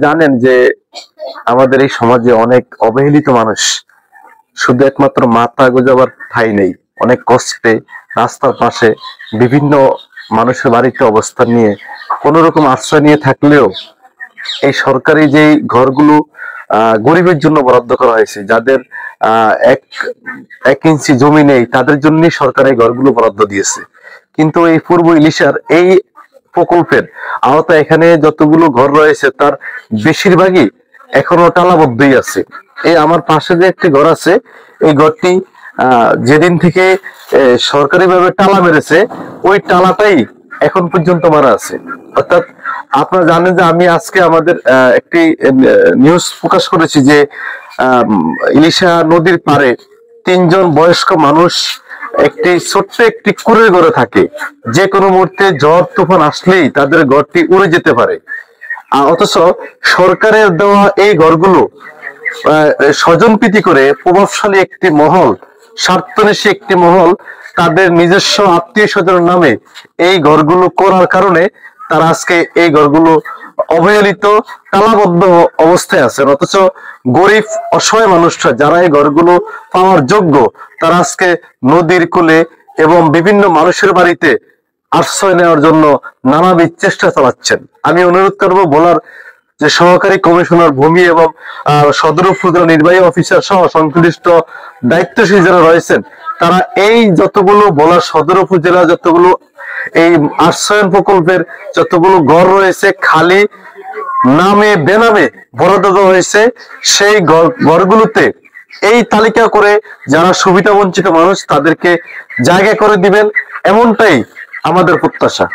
জানেন যে আমাদের এই সমাজে অনেক অবহেলিত মানুষ, শুধু একমাত্র মাথা গোজাবার ঠাঁই নেই, অনেক কষ্টে রাস্তার পাশে বিভিন্ন মানুষের বাড়িতে অবস্থান নিয়ে কোন রকম আশ্রয় নিয়ে থাকলেও এই সরকারি যে ঘরগুলো গরিবের জন্য বরাদ্দ করা হয়েছে, যাদের এক এক ইঞ্চি জমি নেই তাদের জন্যই সরকার এই ঘরগুলো বরাদ্দ দিয়েছে। কিন্তু এই পূর্ব ইলিশার এই প্রকল্পের আওতায় এখানে যতগুলো ঘর রয়েছে তার বেশিরভাগই এখনো টালাবদ্ধই আছে। এই আমার পাশে যে একটি ঘর আছে, এই ঘরটি যেদিন থেকে সরকারিভাবে টালা মেরেছে ওই টালাটাই এখন পর্যন্ত মারা আছে। অর্থাৎ আপনারা জানেন যে আমি আজকে আমাদের একটি নিউজ প্রকাশ করেছি যে ইলিশা নদীর পাড়ে 3 জন বয়স্ক মানুষ একটি ছোট্ট একটি কুঁড়ে ঘরে থাকে। যে কোনো মুহূর্তে ঝড় তুফান আসলেই তাদের ঘরটি উড়ে যেতে পারে। অথচ সরকারের দেওয়া এই ঘরগুলো স্বজনপ্রীতি করে প্রভাবশালী একটি মহল, স্বার্থন্বেষী একটি মহল তাদের নিজস্ব আত্মীয় স্বজনের নামে এই ঘরগুলো করার কারণে তারা আজকে এই ঘরগুলো অবহেলিত তালাবদ্ধ অবস্থায় আছেন। অথচ গরিব অসহায় মানুষরা যারা এই ঘরগুলো পাওয়ার যোগ্য তারা আজকে নদীর কূলে এবং বিভিন্ন মানুষের বাড়িতে আশ্রয় নেওয়ার জন্য নানাবিধ চেষ্টা চালাচ্ছেন। আমি অনুরোধ করব বলার যে সহকারী কমিশনার ভূমি এবং সদর উপজেলা নির্বাহী অফিসার সহ সংশ্লিষ্ট দায়িত্বশীল যারা রয়েছেন তারা এই যতগুলো বলার সদর উপজেলা যতগুলো এই আশ্রয়ন প্রকল্পের যতগুলো ঘর রয়েছে খালি নামে বেনামে বরাদ্দ দেওয়া হয়েছে, সেই ঘরগুলোতে এই তালিকা করে যারা সুবিধা বঞ্চিত মানুষ তাদেরকে জায়গা করে দিবেন, এমনটাই আমাদের প্রত্যাশা।